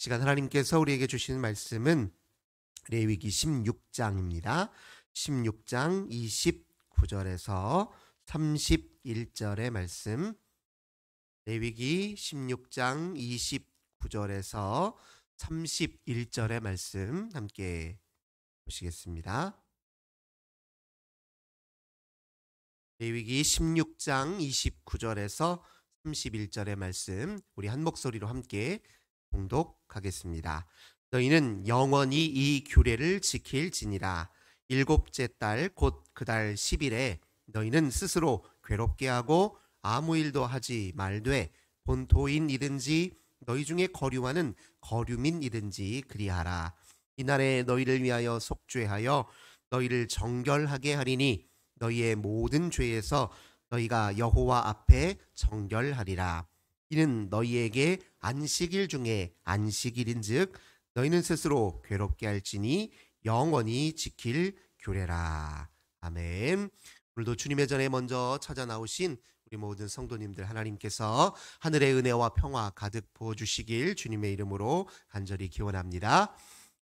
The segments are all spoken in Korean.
시간 하나님께서 우리에게 주시는 말씀은 레위기 16장입니다. 16장 29절에서 31절의 말씀. 레위기 16장 29절에서 31절의 말씀 함께 보시겠습니다. 레위기 16장 29절에서 31절의 말씀, 우리 한 목소리로 함께 봉독하겠습니다. 너희는 영원히 이 규례를 지킬지니라. 일곱째 달 곧 그 달 10일에 너희는 스스로 괴롭게 하고 아무 일도 하지 말되 본토인이든지 너희 중에 거류하는 거류민이든지 그리하라. 이날에 너희를 위하여 속죄하여 너희를 정결하게 하리니 너희의 모든 죄에서 너희가 여호와 앞에 정결하리라. 이는 너희에게 안식일 중에 안식일인즉 너희는 스스로 괴롭게 할지니 영원히 지킬 규례라. 아멘. 오늘도 주님의 전에 먼저 찾아 나오신 우리 모든 성도님들, 하나님께서 하늘의 은혜와 평화 가득 부어주시길 주님의 이름으로 간절히 기원합니다.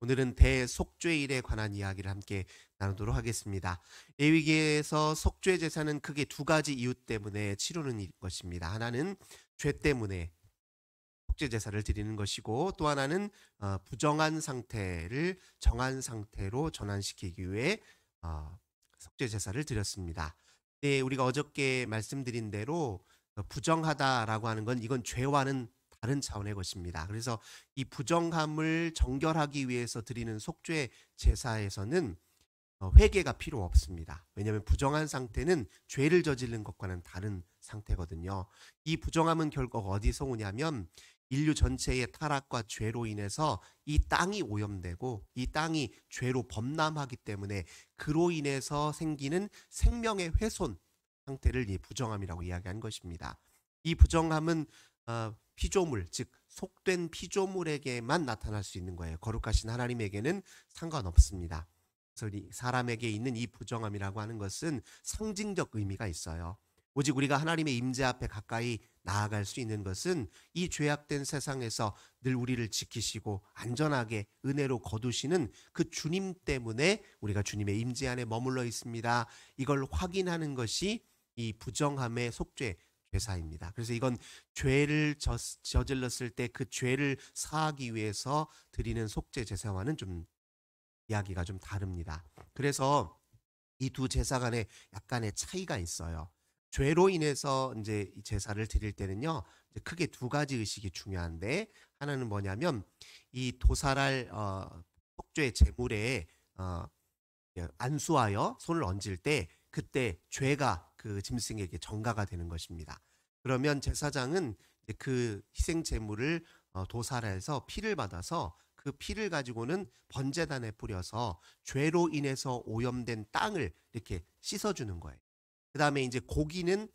오늘은 대속죄일에 관한 이야기를 함께 나누도록 하겠습니다. 레위기에서 속죄 제사는 크게 두 가지 이유 때문에 치르는 것입니다. 하나는 죄 때문에 속죄 제사를 드리는 것이고, 또 하나는 부정한 상태를 정한 상태로 전환시키기 위해 속죄 제사를 드렸습니다. 네, 우리가 어저께 말씀드린 대로 부정하다라고 하는 건 이건 죄와는 다른 차원의 것입니다. 그래서 이 부정함을 정결하기 위해서 드리는 속죄 제사에서는 회개가 필요 없습니다. 왜냐하면 부정한 상태는 죄를 저지른 것과는 다른 상태거든요. 이 부정함은 결국 어디서 오냐면 인류 전체의 타락과 죄로 인해서 이 땅이 오염되고 이 땅이 죄로 범람하기 때문에 그로 인해서 생기는 생명의 훼손 상태를 이 부정함이라고 이야기한 것입니다. 이 부정함은 피조물, 즉 속된 피조물에게만 나타날 수 있는 거예요. 거룩하신 하나님에게는 상관없습니다. 그래서 사람에게 있는 이 부정함이라고 하는 것은 상징적 의미가 있어요. 오직 우리가 하나님의 임재 앞에 가까이 나아갈 수 있는 것은 이 죄악된 세상에서 늘 우리를 지키시고 안전하게 은혜로 거두시는 그 주님 때문에 우리가 주님의 임재 안에 머물러 있습니다. 이걸 확인하는 것이 이 부정함의 속죄 제사입니다. 그래서 이건 죄를 저질렀을 때 그 죄를 사하기 위해서 드리는 속죄 제사와는 좀 이야기가 좀 다릅니다. 그래서 이 두 제사 간에 약간의 차이가 있어요. 죄로 인해서 이제 이 제사를 드릴 때는요, 이제 크게 두 가지 의식이 중요한데, 하나는 뭐냐면 이 도살할 속죄 제물에 안수하여 손을 얹을 때 그때 죄가 그 짐승에게 전가가 되는 것입니다. 그러면 제사장은 이제 그 희생 제물을 도살해서 피를 받아서 그 피를 가지고는 번제단에 뿌려서 죄로 인해서 오염된 땅을 이렇게 씻어주는 거예요. 그 다음에 이제 고기는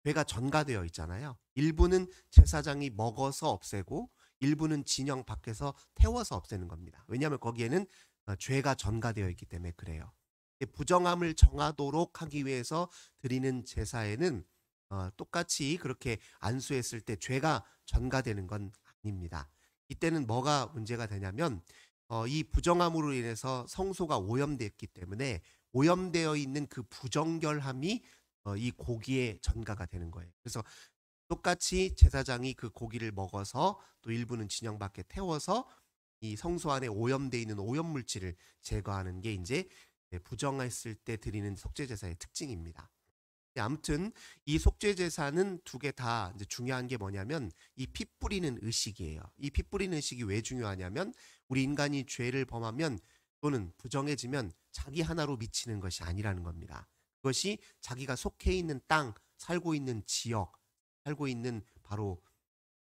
죄가 전가되어 있잖아요. 일부는 제사장이 먹어서 없애고 일부는 진영 밖에서 태워서 없애는 겁니다. 왜냐하면 거기에는 죄가 전가되어 있기 때문에 그래요. 부정함을 정하도록 하기 위해서 드리는 제사에는 똑같이 그렇게 안수했을 때 죄가 전가되는 건 아닙니다. 이때는 뭐가 문제가 되냐면 이 부정함으로 인해서 성소가 오염됐기 때문에 오염되어 있는 그 부정결함이 이 고기에 전가가 되는 거예요. 그래서 똑같이 제사장이 그 고기를 먹어서 또 일부는 진영 밖에 태워서 이 성소 안에 오염되어 있는 오염물질을 제거하는 게 이제 부정했을 때 드리는 속죄제사의 특징입니다. 아무튼 이 속죄제사는 두 개 다 이제 중요한 게 뭐냐면 이 피 뿌리는 의식이에요. 이 피 뿌리는 의식이 왜 중요하냐면 우리 인간이 죄를 범하면 또는 부정해지면 자기 하나로 미치는 것이 아니라는 겁니다. 그것이 자기가 속해 있는 땅, 살고 있는 지역, 살고 있는 바로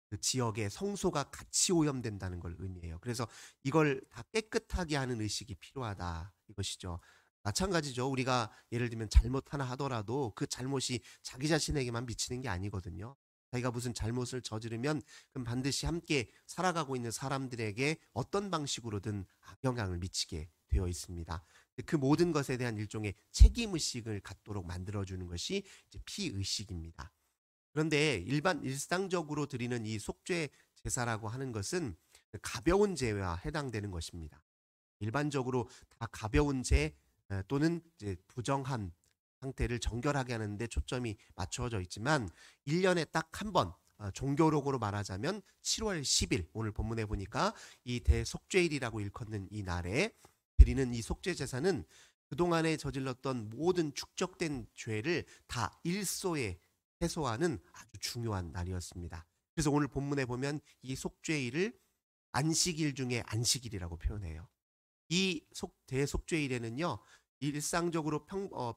그 지역의 성소가 같이 오염된다는 걸 의미해요. 그래서 이걸 다 깨끗하게 하는 의식이 필요하다 이것이죠. 마찬가지죠. 우리가 예를 들면 잘못 하나 하더라도 그 잘못이 자기 자신에게만 미치는 게 아니거든요. 자기가 무슨 잘못을 저지르면 그럼 반드시 함께 살아가고 있는 사람들에게 어떤 방식으로든 악영향을 미치게 되어 있습니다. 그 모든 것에 대한 일종의 책임의식을 갖도록 만들어주는 것이 이제 피의식입니다. 그런데 일상적으로 드리는 이 속죄 제사라고 하는 것은 가벼운 죄와 해당되는 것입니다. 일반적으로 다 가벼운 죄 또는 이제 부정한 상태를 정결하게 하는 데 초점이 맞춰져 있지만 1년에 딱 한 번 종교록으로 말하자면 7월 10일 오늘 본문에 보니까 이 대속죄일이라고 일컫는 이 날에 드리는 이 속죄 제사는 그동안에 저질렀던 모든 축적된 죄를 다 일소에 해소하는 아주 중요한 날이었습니다. 그래서 오늘 본문에 보면 이 속죄일을 안식일 중에 안식일이라고 표현해요. 이 대속죄일에는요, 일상적으로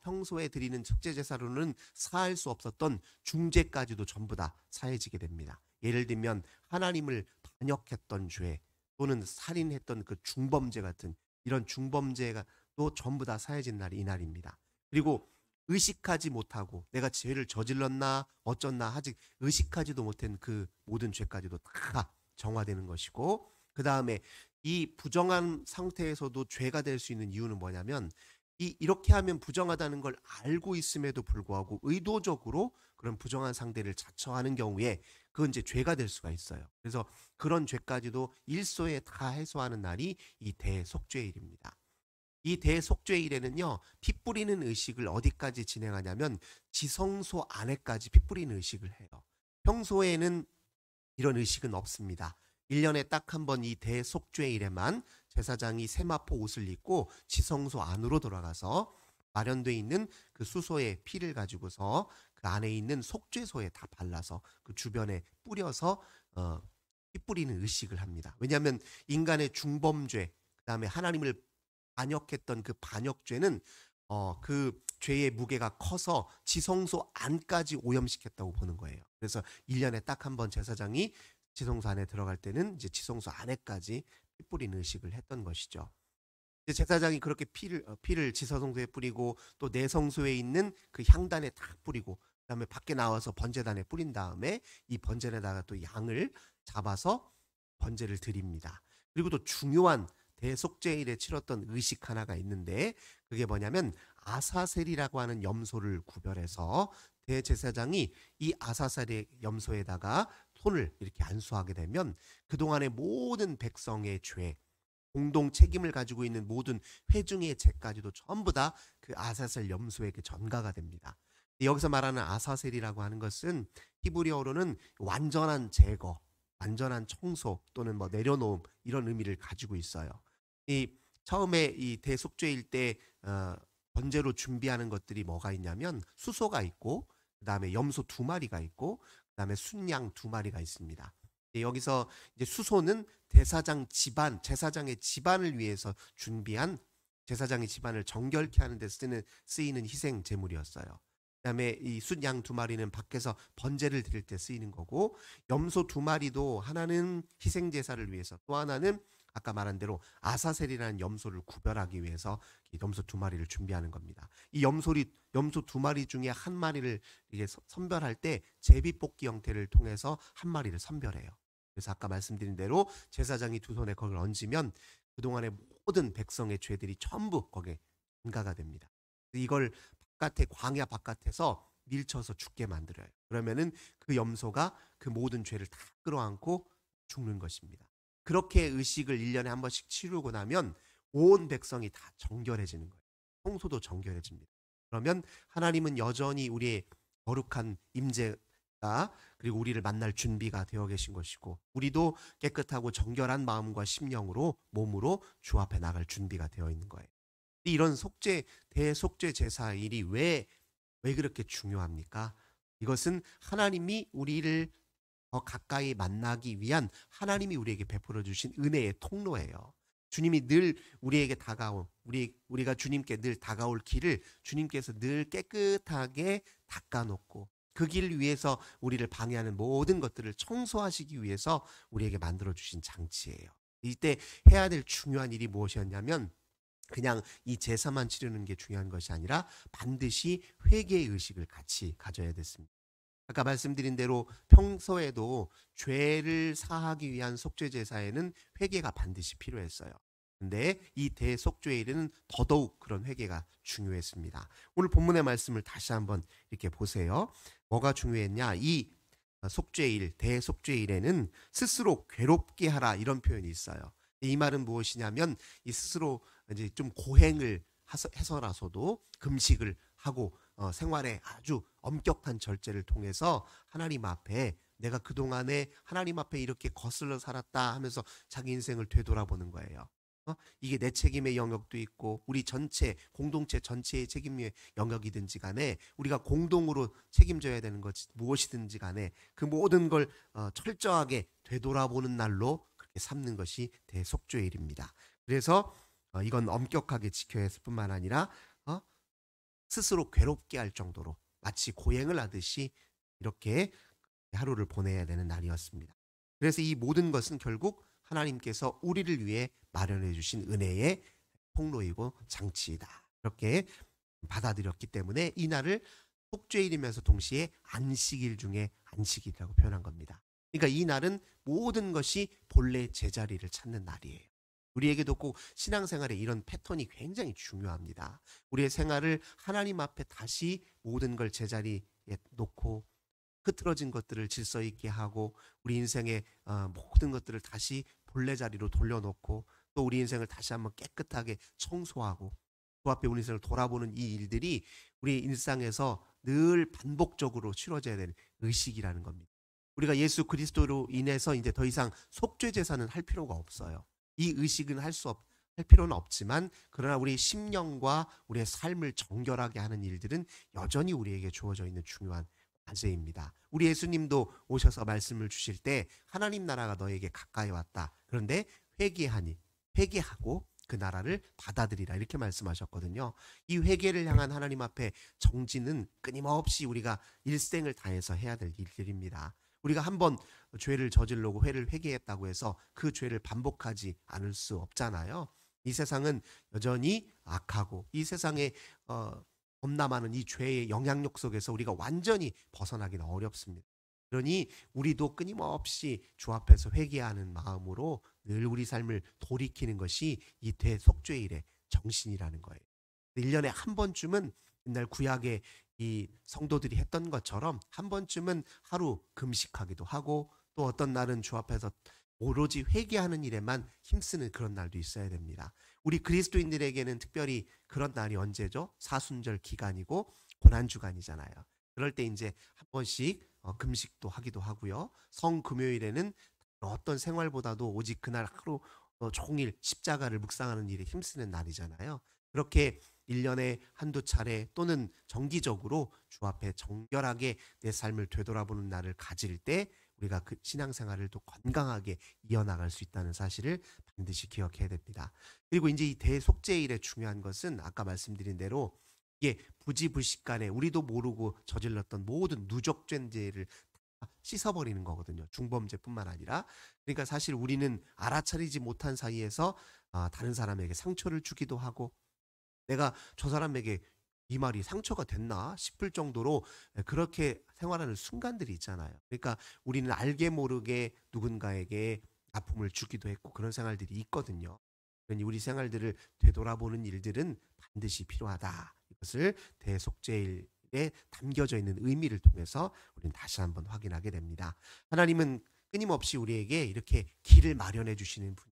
평소에 드리는 속죄제사로는 사할 수 없었던 중죄까지도 전부 다 사해지게 됩니다. 예를 들면 하나님을 반역했던 죄 또는 살인했던 그 중범죄 같은 이런 중범죄가 또 전부 다 사해진 날이 이 날입니다. 그리고 의식하지 못하고 내가 죄를 저질렀나 어쩌나 아직 의식하지도 못한 그 모든 죄까지도 다 정화되는 것이고, 그 다음에 이 부정한 상태에서도 죄가 될 수 있는 이유는 뭐냐면 이렇게 하면 부정하다는 걸 알고 있음에도 불구하고 의도적으로 그런 부정한 상대를 자처하는 경우에 그건 이제 죄가 될 수가 있어요. 그래서 그런 죄까지도 일소에 다 해소하는 날이 이 대속죄일입니다. 이 대속죄일에는요, 피 뿌리는 의식을 어디까지 진행하냐면 지성소 안에까지 피 뿌리는 의식을 해요. 평소에는 이런 의식은 없습니다. 1년에 딱 한 번 이 대속죄일에만 제사장이 세마포 옷을 입고 지성소 안으로 들어가서 마련되어 있는 그 수소의 피를 가지고서 그 안에 있는 속죄소에 다 발라서 그 주변에 뿌려서 피 뿌리는 의식을 합니다. 왜냐하면 인간의 중범죄, 그 다음에 하나님을 반역했던 그 반역죄는 그 죄의 무게가 커서 지성소 안까지 오염시켰다고 보는 거예요. 그래서 1년에 딱 한 번 제사장이 지성소 안에 들어갈 때는 이제 지성소 안에까지 피 뿌리는 의식을 했던 것이죠. 이제 제사장이 그렇게 피를 지성소에 뿌리고 또 내성소에 있는 그 향단에 딱 뿌리고 그다음에 밖에 나와서 번제단에 뿌린 다음에 이 번제에다가 또 양을 잡아서 번제를 드립니다. 그리고 또 중요한 대속죄일에 치렀던 의식 하나가 있는데 그게 뭐냐면 아사셀이라고 하는 염소를 구별해서 대제사장이 이 아사셀의 염소에다가 손을 이렇게 안수하게 되면 그동안의 모든 백성의 죄, 공동 책임을 가지고 있는 모든 회중의 죄까지도 전부 다 그 아사셀 염소에게 전가가 됩니다. 여기서 말하는 아사셀이라고 하는 것은 히브리어로는 완전한 제거, 완전한 청소 또는 뭐 내려놓음 이런 의미를 가지고 있어요. 처음에 이 대속죄일 때 번제로 준비하는 것들이 뭐가 있냐면 수소가 있고 그다음에 염소 2마리가 있고 그다음에 순양 2마리가 있습니다. 여기서 이제 수소는 제사장의 집안을 위해서 준비한 제사장의 집안을 정결케 하는 데 쓰이는 희생 제물이었어요. 그다음에 이 순양 2마리는 밖에서 번제를 드릴 때 쓰이는 거고 염소 2마리도 하나는 희생 제사를 위해서 또 하나는 아까 말한 대로 아사셀이라는 염소를 구별하기 위해서 이 염소 2마리를 준비하는 겁니다. 이 염소 2마리 중에 한 마리를 이게 선별할 때 제비뽑기 형태를 통해서 한 마리를 선별해요. 그래서 아까 말씀드린 대로 제사장이 두 손에 그걸 얹으면 그동안의 모든 백성의 죄들이 전부 거기에 전가가 됩니다. 이걸 광야 바깥에서 밀쳐서 죽게 만들어요. 그러면은 그 염소가 그 모든 죄를 다 끌어안고 죽는 것입니다. 그렇게 의식을 1년에 한 번씩 치르고 나면 온 백성이 다 정결해지는 거예요. 평소도 정결해집니다. 그러면 하나님은 여전히 우리의 거룩한 임재가 그리고 우리를 만날 준비가 되어 계신 것이고 우리도 깨끗하고 정결한 마음과 심령으로 몸으로 주 앞에 나갈 준비가 되어 있는 거예요. 이런 대속죄 제사일이 왜 그렇게 중요합니까? 이것은 하나님이 우리를 더 가까이 만나기 위한 하나님이 우리에게 베풀어 주신 은혜의 통로예요. 주님이 늘 우리에게 우리가 주님께 늘 다가올 길을 주님께서 늘 깨끗하게 닦아놓고 그 길을 위해서 우리를 방해하는 모든 것들을 청소하시기 위해서 우리에게 만들어 주신 장치예요. 이때 해야 될 중요한 일이 무엇이었냐면 그냥 이 제사만 치르는 게 중요한 것이 아니라 반드시 회개의 의식을 같이 가져야 됐습니다. 아까 말씀드린 대로 평소에도 죄를 사하기 위한 속죄 제사에는 회개가 반드시 필요했어요. 근데 이 대속죄일에는 더더욱 그런 회개가 중요했습니다. 오늘 본문의 말씀을 다시 한번 이렇게 보세요. 뭐가 중요했냐? 이 속죄일, 대속죄일에는 스스로 괴롭게 하라 이런 표현이 있어요. 이 말은 무엇이냐면 이 스스로 이제 좀 고행을 해서라서도 금식을 하고 생활에 아주 엄격한 절제를 통해서 하나님 앞에 내가 그동안에 하나님 앞에 이렇게 거슬러 살았다 하면서 자기 인생을 되돌아보는 거예요. 이게 내 책임의 영역도 있고 우리 전체 공동체 전체의 책임의 영역이든지 간에 우리가 공동으로 책임져야 되는 것 무엇이든지 간에 그 모든 걸 철저하게 되돌아보는 날로 그렇게 삼는 것이 대속죄일입니다. 그래서 이건 엄격하게 지켜야 했을 뿐만 아니라 스스로 괴롭게 할 정도로 마치 고행을 하듯이 이렇게 하루를 보내야 되는 날이었습니다. 그래서 이 모든 것은 결국 하나님께서 우리를 위해 마련해 주신 은혜의 통로이고 장치이다. 이렇게 받아들였기 때문에 이 날을 속죄일이면서 동시에 안식일 중에 안식일이라고 표현한 겁니다. 그러니까 이 날은 모든 것이 본래 제자리를 찾는 날이에요. 우리에게도 꼭 신앙생활에 이런 패턴이 굉장히 중요합니다. 우리의 생활을 하나님 앞에 다시 모든 걸 제자리에 놓고 흐트러진 것들을 질서 있게 하고 우리 인생의 모든 것들을 다시 본래 자리로 돌려놓고 또 우리 인생을 다시 한번 깨끗하게 청소하고 그 앞에 우리 인생을 돌아보는 이 일들이 우리 일상에서 늘 반복적으로 치러져야 되는 의식이라는 겁니다. 우리가 예수 그리스도로 인해서 이제 더 이상 속죄 제사는 할 필요가 없어요. 이 의식은 할 필요는 없지만 그러나 우리 심령과 우리의 삶을 정결하게 하는 일들은 여전히 우리에게 주어져 있는 중요한 과제입니다. 우리 예수님도 오셔서 말씀을 주실 때 하나님 나라가 너에게 가까이 왔다. 그런데 회개하고 그 나라를 받아들이라 이렇게 말씀하셨거든요. 이 회개를 향한 하나님 앞에 정진은 끊임없이 우리가 일생을 다해서 해야 될 일들입니다. 우리가 한번 죄를 저지르고 회개했다고 해서 그 죄를 반복하지 않을 수 없잖아요. 이 세상은 여전히 악하고 이 세상에 겁나 많은 이 죄의 영향력 속에서 우리가 완전히 벗어나기는 어렵습니다. 그러니 우리도 끊임없이 주 앞에서 회개하는 마음으로 늘 우리 삶을 돌이키는 것이 이 대속죄일의 정신이라는 거예요. 1년에 한 번쯤은 옛날 구약의 이 성도들이 했던 것처럼 한 번쯤은 하루 금식하기도 하고 또 어떤 날은 주 앞에서 오로지 회개하는 일에만 힘쓰는 그런 날도 있어야 됩니다. 우리 그리스도인들에게는 특별히 그런 날이 언제죠? 사순절 기간이고 고난주간이잖아요. 그럴 때 이제 한 번씩 금식도 하기도 하고요. 성금요일에는 어떤 생활보다도 오직 그날 하루 종일 십자가를 묵상하는 일에 힘쓰는 날이잖아요. 그렇게 1년에 한두 차례 또는 정기적으로 주 앞에 정결하게 내 삶을 되돌아보는 날을 가질 때 우리가 그 신앙생활을 또 건강하게 이어나갈 수 있다는 사실을 반드시 기억해야 됩니다. 그리고 이제 이 대속죄일의 중요한 것은 아까 말씀드린 대로 이게 부지불식간에 우리도 모르고 저질렀던 모든 누적죄를 씻어버리는 거거든요. 중범죄뿐만 아니라. 그러니까 사실 우리는 알아차리지 못한 사이에서 다른 사람에게 상처를 주기도 하고 내가 저 사람에게 이 말이 상처가 됐나 싶을 정도로 그렇게 생활하는 순간들이 있잖아요. 그러니까 우리는 알게 모르게 누군가에게 아픔을 주기도 했고 그런 생활들이 있거든요. 그러니 우리 생활들을 되돌아보는 일들은 반드시 필요하다. 이것을 대속죄일에 담겨져 있는 의미를 통해서 우리는 다시 한번 확인하게 됩니다. 하나님은 끊임없이 우리에게 이렇게 길을 마련해 주시는 분.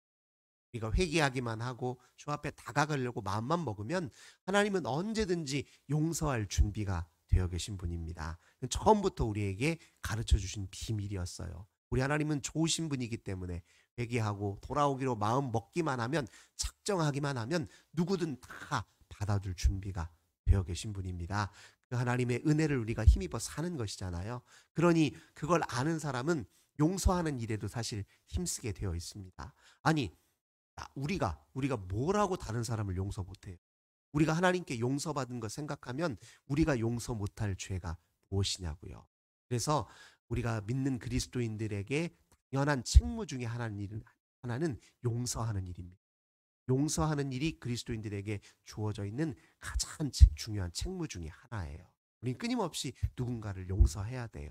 우리가 회개하기만 하고 주 앞에 다가가려고 마음만 먹으면 하나님은 언제든지 용서할 준비가 되어 계신 분입니다. 처음부터 우리에게 가르쳐 주신 비밀이었어요. 우리 하나님은 좋으신 분이기 때문에 회개하고 돌아오기로 마음 먹기만 하면 작정하기만 하면 누구든 다 받아줄 준비가 되어 계신 분입니다. 그 하나님의 은혜를 우리가 힘입어 사는 것이잖아요. 그러니 그걸 아는 사람은 용서하는 일에도 사실 힘쓰게 되어 있습니다. 아니 우리가 뭐라고 다른 사람을 용서 못해요. 우리가 하나님께 용서받은 거 생각하면 우리가 용서 못할 죄가 무엇이냐고요. 그래서 우리가 믿는 그리스도인들에게 당연한 책무 중에 하나는 용서하는 일입니다. 용서하는 일이 그리스도인들에게 주어져 있는 가장 중요한 책무 중에 하나예요. 우리는 끊임없이 누군가를 용서해야 돼요.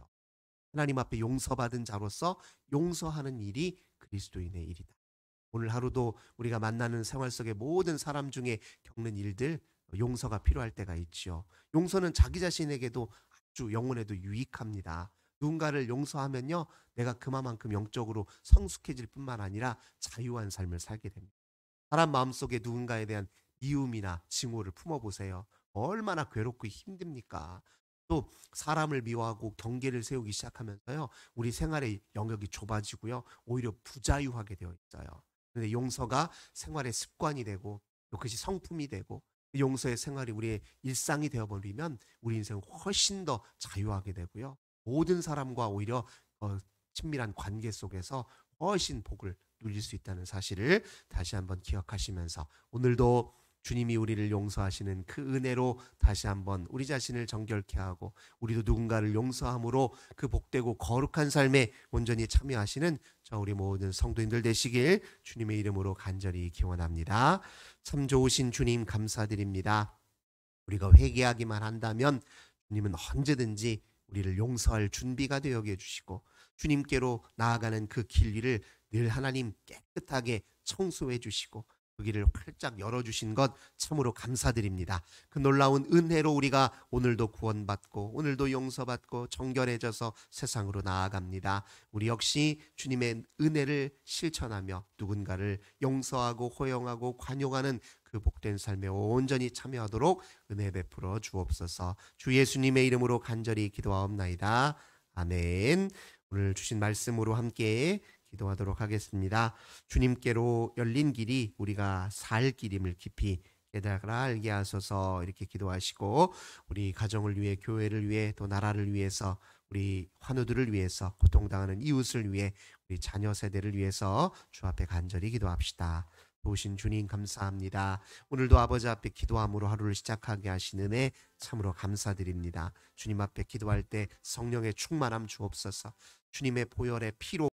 하나님 앞에 용서받은 자로서 용서하는 일이 그리스도인의 일이다. 오늘 하루도 우리가 만나는 생활 속의 모든 사람 중에 겪는 일들 용서가 필요할 때가 있지요. 용서는 자기 자신에게도 아주 영혼에도 유익합니다. 누군가를 용서하면요, 내가 그만큼 영적으로 성숙해질 뿐만 아니라 자유한 삶을 살게 됩니다. 사람 마음속에 누군가에 대한 미움이나 증오를 품어보세요. 얼마나 괴롭고 힘듭니까? 또 사람을 미워하고 경계를 세우기 시작하면서요, 우리 생활의 영역이 좁아지고요, 오히려 부자유하게 되어 있어요. 근데 용서가 생활의 습관이 되고 또 그것이 성품이 되고 용서의 생활이 우리의 일상이 되어버리면 우리 인생은 훨씬 더 자유하게 되고요, 모든 사람과 오히려 친밀한 관계 속에서 훨씬 복을 누릴 수 있다는 사실을 다시 한번 기억하시면서, 오늘도 주님이 우리를 용서하시는 그 은혜로 다시 한번 우리 자신을 정결케 하고 우리도 누군가를 용서함으로 그 복되고 거룩한 삶에 온전히 참여하시는 저 우리 모든 성도님들 되시길 주님의 이름으로 간절히 기원합니다. 참 좋으신 주님 감사드립니다. 우리가 회개하기만 한다면 주님은 언제든지 우리를 용서할 준비가 되어 해주시고 주님께로 나아가는 그 길 위를 늘 하나님 깨끗하게 청소해 주시고 그 길을 활짝 열어주신 것 참으로 감사드립니다. 그 놀라운 은혜로 우리가 오늘도 구원받고 오늘도 용서받고 정결해져서 세상으로 나아갑니다. 우리 역시 주님의 은혜를 실천하며 누군가를 용서하고 호용하고 관용하는 그 복된 삶에 온전히 참여하도록 은혜 베풀어 주옵소서. 주 예수님의 이름으로 간절히 기도하옵나이다. 아멘. 오늘 주신 말씀으로 함께 기도하도록 하겠습니다. 주님께로 열린 길이 우리가 살 길임을 깊이 깨달아 알게 하소서. 이렇게 기도하시고 우리 가정을 위해, 교회를 위해, 또 나라를 위해서, 우리 환우들을 위해서, 고통당하는 이웃을 위해, 우리 자녀 세대를 위해서 주 앞에 간절히 기도합시다. 도우신 주님 감사합니다. 오늘도 아버지 앞에 기도함으로 하루를 시작하게 하신 은혜 참으로 감사드립니다. 주님 앞에 기도할 때 성령의 충만함 주옵소서. 주님의 보혈의 피로